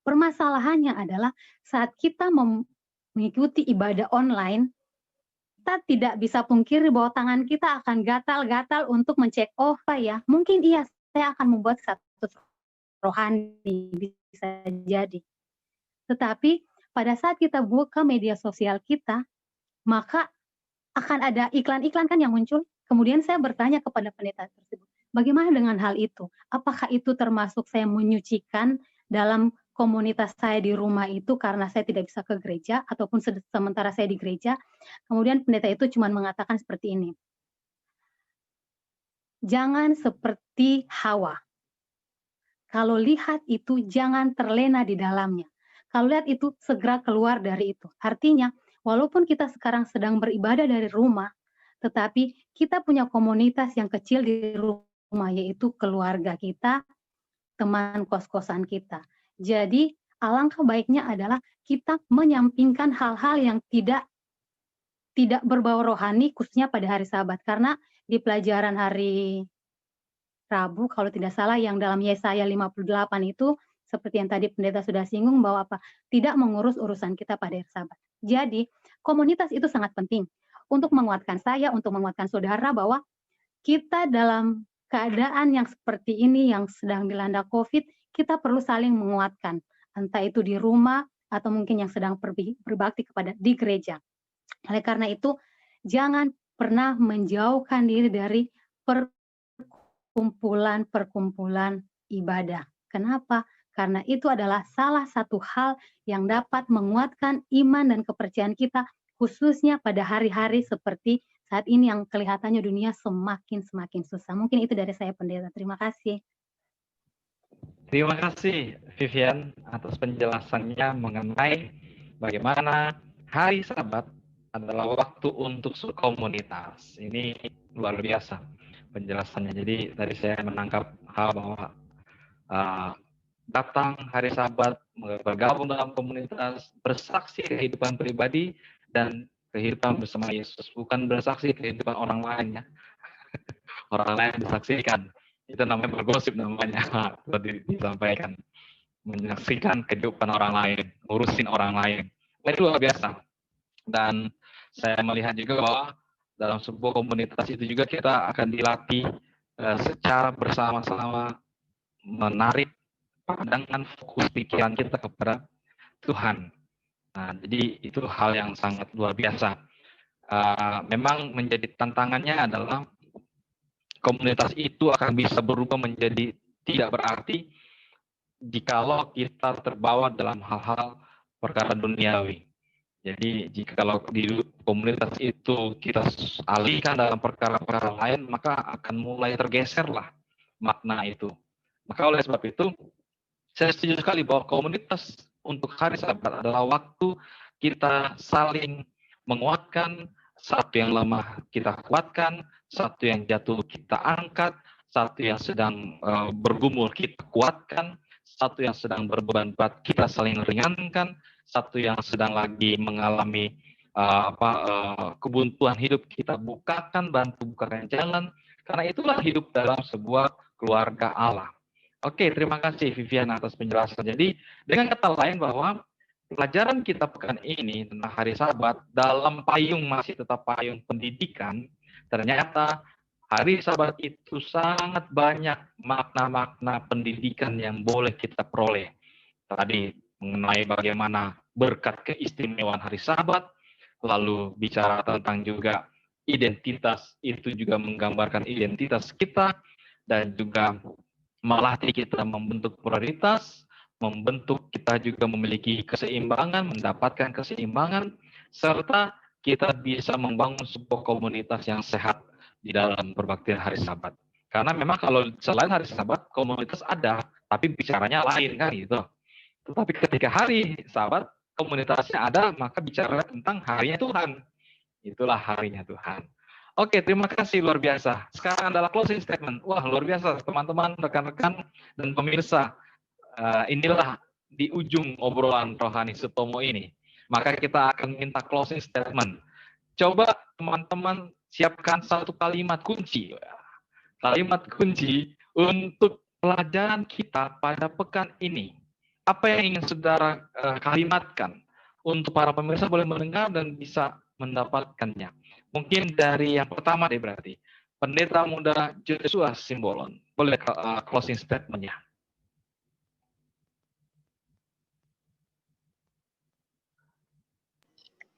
Permasalahannya adalah saat kita mengikuti ibadah online, kita tidak bisa pungkiri bahwa tangan kita akan gatal-gatal untuk mencek, oh ya, mungkin iya saya akan membuat satu rohani, bisa jadi. Tetapi pada saat kita buka media sosial kita, maka akan ada iklan-iklan kan yang muncul. Kemudian saya bertanya kepada pendeta tersebut, bagaimana dengan hal itu? Apakah itu termasuk saya menyucikan dalam komunitas saya di rumah itu karena saya tidak bisa ke gereja, ataupun sementara saya di gereja? Kemudian pendeta itu cuma mengatakan seperti ini, jangan seperti Hawa. Kalau lihat itu, jangan terlena di dalamnya. Kalau lihat itu, segera keluar dari itu. Artinya, walaupun kita sekarang sedang beribadah dari rumah, tetapi kita punya komunitas yang kecil di rumah, yaitu keluarga kita, teman kos-kosan kita. Jadi, alangkah baiknya adalah kita menyampingkan hal-hal yang tidak berbau rohani, khususnya pada hari Sabat. Karena di pelajaran hari Rabu, kalau tidak salah, yang dalam Yesaya 58 itu, seperti yang tadi pendeta sudah singgung, bahwa apa? Tidak mengurus urusan kita pada hari Sabat. Jadi, komunitas itu sangat penting untuk menguatkan saya, untuk menguatkan saudara, bahwa kita dalam keadaan yang seperti ini, yang sedang dilanda COVID, kita perlu saling menguatkan, entah itu di rumah, atau mungkin yang sedang berbakti kepada di gereja. Oleh karena itu, jangan pernah menjauhkan diri dari perkumpulan ibadah. Kenapa? Karena itu adalah salah satu hal yang dapat menguatkan iman dan kepercayaan kita, khususnya pada hari-hari seperti saat ini yang kelihatannya dunia semakin susah. Mungkin itu dari saya, pendeta. Terima kasih. Terima kasih Vivian atas penjelasannya mengenai bagaimana hari Sabat adalah waktu untuk komunitas. Ini luar biasa penjelasannya. Jadi tadi saya menangkap hal bahwa datang hari Sabat, bergabung dalam komunitas, bersaksi kehidupan pribadi dan kehidupan bersama Yesus, bukan bersaksi kehidupan orang lain ya. Orang lain disaksikan, itu namanya bergosip namanya, disampaikan, menyaksikan kehidupan orang lain, ngurusin orang lain. Itu luar biasa. Dan saya melihat juga bahwa dalam sebuah komunitas itu juga kita akan dilatih secara bersama-sama menarik pandangan fokus pikiran kita kepada Tuhan. Nah, jadi itu hal yang sangat luar biasa. Memang menjadi tantangannya adalah komunitas itu akan bisa berubah menjadi tidak berarti jikalau kita terbawa dalam hal-hal perkara duniawi. Jadi jika kalau di komunitas itu kita alihkan dalam perkara-perkara lain, maka akan mulai tergeserlah makna itu. Maka oleh sebab itu, saya setuju sekali bahwa komunitas untuk hari Sabat adalah waktu kita saling menguatkan, satu yang lemah kita kuatkan, satu yang jatuh kita angkat, satu yang sedang bergumul kita kuatkan, satu yang sedang berbeban berat kita saling ringankan, satu yang sedang lagi mengalami kebuntuan hidup kita bukakan, bantu bukakan jalan, karena itulah hidup dalam sebuah keluarga Allah. Oke, terima kasih Vivian atas penjelasan. Jadi dengan kata lain bahwa pelajaran kita pekan ini tentang hari Sabat dalam payung masih tetap payung pendidikan, ternyata hari Sabat itu sangat banyak makna-makna pendidikan yang boleh kita peroleh. Tadi mengenai bagaimana berkat keistimewaan hari Sabat, lalu bicara tentang juga identitas, itu juga menggambarkan identitas kita, dan juga melatih kita membentuk prioritas, membentuk kita juga memiliki keseimbangan, mendapatkan keseimbangan, serta kita bisa membangun sebuah komunitas yang sehat di dalam berbakti hari Sabat. Karena memang kalau selain hari Sabat, komunitas ada, tapi bicaranya lain kan gitu. Tetapi ketika hari Sabat, komunitasnya ada, maka bicara tentang harinya Tuhan. Itulah harinya Tuhan. Oke, terima kasih, luar biasa. Sekarang adalah closing statement. Wah, luar biasa, teman-teman, rekan-rekan, dan pemirsa. Inilah di ujung obrolan Rohani Sutomo ini. Maka kita akan minta closing statement. Coba teman-teman siapkan satu kalimat kunci. Kalimat kunci untuk pelajaran kita pada pekan ini. Apa yang ingin saudara kalimatkan? Untuk para pemirsa boleh mendengar dan bisa mendapatkannya. Mungkin dari yang pertama deh berarti. Pendeta Muda Joshua Simbolon. Boleh closing statement-nya.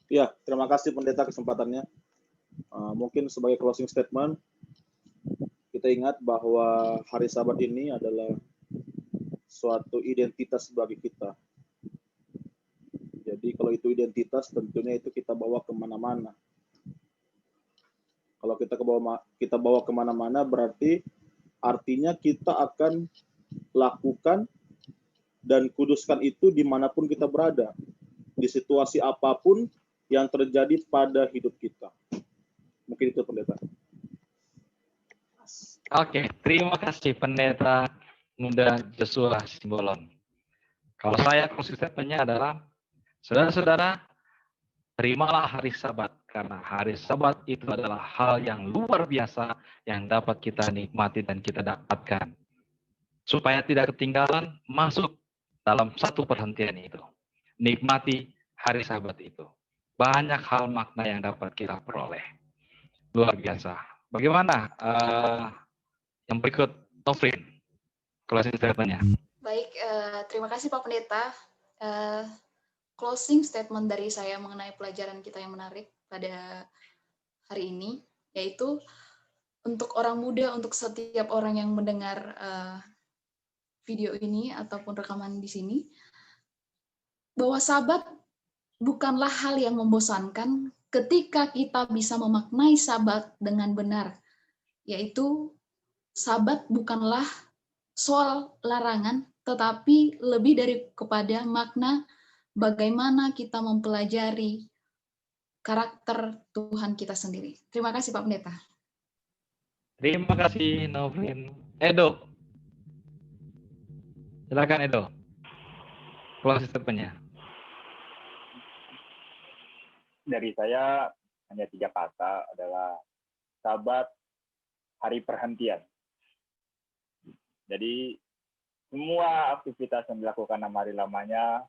Ya, terima kasih pendeta kesempatannya. Mungkin sebagai closing statement, kita ingat bahwa hari Sabat ini adalah suatu identitas bagi kita. Jadi kalau itu identitas, tentunya itu kita bawa kemana-mana. Kalau kita bawa kemana-mana, berarti artinya kita akan lakukan dan kuduskan itu dimanapun kita berada, di situasi apapun yang terjadi pada hidup kita. Mungkin itu pendeta. Oke, terima kasih Pendeta Muda Joshua Simbolon. Kalau saya closing statement-nya adalah, saudara-saudara, terimalah hari Sabat, karena hari Sabat itu adalah hal yang luar biasa yang dapat kita nikmati dan kita dapatkan. Supaya tidak ketinggalan, masuk dalam satu perhentian itu. Nikmati hari Sabat itu. Banyak hal makna yang dapat kita peroleh. Luar biasa. Bagaimana yang berikut, Novrin? Closing statement-nya. Baik, terima kasih Pak Pendeta. Closing statement dari saya mengenai pelajaran kita yang menarik pada hari ini, yaitu untuk orang muda, untuk setiap orang yang mendengar video ini ataupun rekaman di sini, bahwa Sabat bukanlah hal yang membosankan ketika kita bisa memaknai Sabat dengan benar, yaitu Sabat bukanlah soal larangan, tetapi lebih dari kepada makna bagaimana kita mempelajari karakter Tuhan kita sendiri. Terima kasih Pak Pendeta. Terima kasih Novrin. Edo. Silakan Edo. Closing statement-nya. Dari saya hanya 3 kata adalah Sabat, hari perhentian. Jadi semua aktivitas yang dilakukan 6 hari lamanya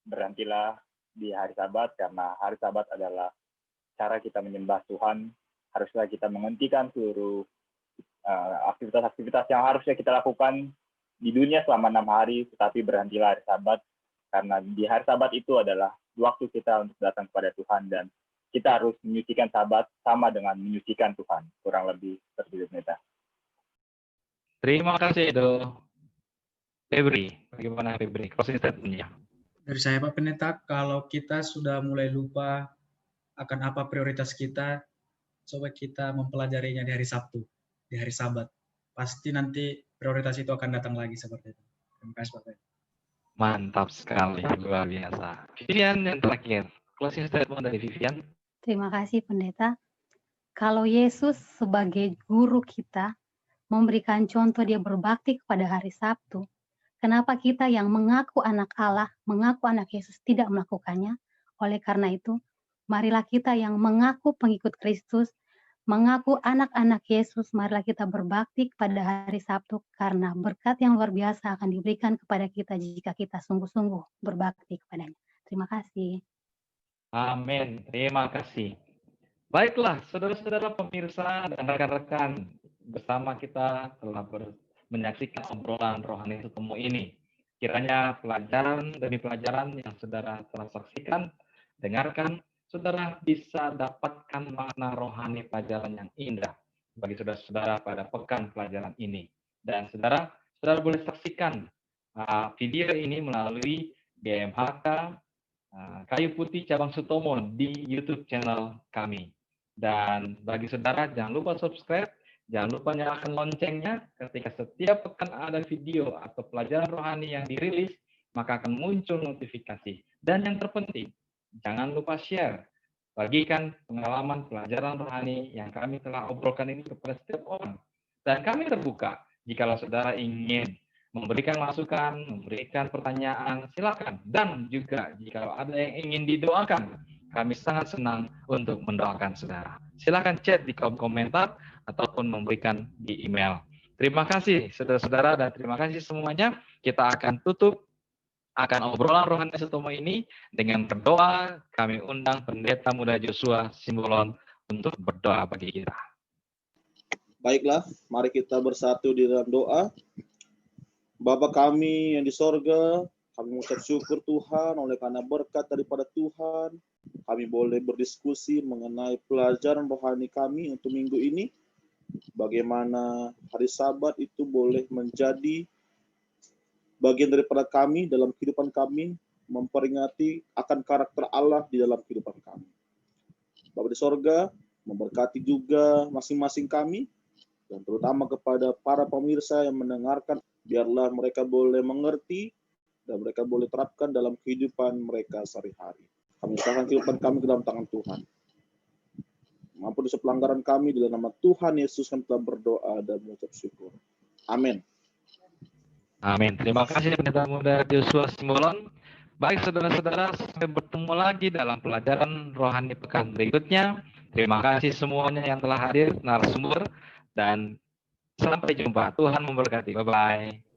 berhentilah di hari Sabat, karena hari Sabat adalah cara kita menyembah Tuhan. Haruslah kita menghentikan seluruh aktivitas-aktivitas yang harusnya kita lakukan di dunia selama 6 hari, tetapi berhentilah hari Sabat, karena di hari Sabat itu adalah waktu kita untuk datang kepada Tuhan, dan kita harus menyucikan Sabat sama dengan menyucikan Tuhan. Kurang lebih seperti itu, Pendeta. Terima kasih Edo. Febri, bagaimana Febri? Closing statement-nya. Dari saya Pak Pendeta, kalau kita sudah mulai lupa akan apa prioritas kita, coba kita mempelajarinya di hari Sabtu, di hari Sabat. Pasti nanti prioritas itu akan datang lagi seperti itu. Terima kasih Pak Pendeta. Mantap sekali, luar biasa. Vivian yang terakhir, closing statement dari Vivian. Terima kasih Pendeta. Kalau Yesus sebagai guru kita, memberikan contoh dia berbakti kepada hari Sabtu. Kenapa kita yang mengaku anak Allah, mengaku anak Yesus tidak melakukannya? Oleh karena itu, marilah kita yang mengaku pengikut Kristus, mengaku anak-anak Yesus, marilah kita berbakti pada hari Sabtu karena berkat yang luar biasa akan diberikan kepada kita jika kita sungguh-sungguh berbakti kepadanya. Terima kasih. Amin. Terima kasih. Baiklah, saudara-saudara pemirsa dan rekan-rekan, bersama kita telah menyaksikan obrolan rohani Setomo ini. Kiranya pelajaran demi pelajaran yang saudara telah saksikan, dengarkan, saudara bisa dapatkan makna rohani pelajaran yang indah bagi saudara-saudara pada pekan pelajaran ini. Dan saudara boleh saksikan video ini melalui GMHK Kayu Putih Cabang Setomo di YouTube channel kami. Dan bagi saudara, jangan lupa subscribe, jangan lupa nyalakan loncengnya. Ketika setiap pekan ada video atau pelajaran rohani yang dirilis, maka akan muncul notifikasi. Dan yang terpenting, jangan lupa share. Bagikan pengalaman pelajaran rohani yang kami telah obrolkan ini kepada setiap orang. Dan kami terbuka, jikalau saudara ingin memberikan masukan, memberikan pertanyaan, silakan. Dan juga jika ada yang ingin didoakan, kami sangat senang untuk mendoakan saudara. Silakan chat di kolom komentar ataupun memberikan di email. Terima kasih saudara-saudara dan terima kasih semuanya. Kita akan tutup obrolan rohani Setomo ini dengan berdoa. Kami undang Pendeta Muda Joshua Simbolon untuk berdoa bagi kita. Baiklah, mari kita bersatu di dalam doa. Bapa kami yang di sorga, kami mengucap syukur Tuhan oleh karena berkat daripada Tuhan. Kami boleh berdiskusi mengenai pelajaran rohani kami untuk minggu ini. Bagaimana hari Sabat itu boleh menjadi bagian daripada kami dalam kehidupan kami, memperingati akan karakter Allah di dalam kehidupan kami. Bapa di sorga, memberkati juga masing-masing kami, dan terutama kepada para pemirsa yang mendengarkan, biarlah mereka boleh mengerti dan mereka boleh terapkan dalam kehidupan mereka sehari-hari. Kami serahkan kehidupan kami ke dalam tangan Tuhan. Mampun dosa pelanggaran kami, dalam nama Tuhan Yesus kami telah berdoa dan mengucap syukur. Amin. Amin. Terima kasih Pendeta Muda Joshua Simbolon. Baik saudara-saudara, sampai bertemu lagi dalam pelajaran rohani pekan berikutnya. Terima kasih semuanya yang telah hadir, narasumber, dan sampai jumpa. Tuhan memberkati. Bye-bye.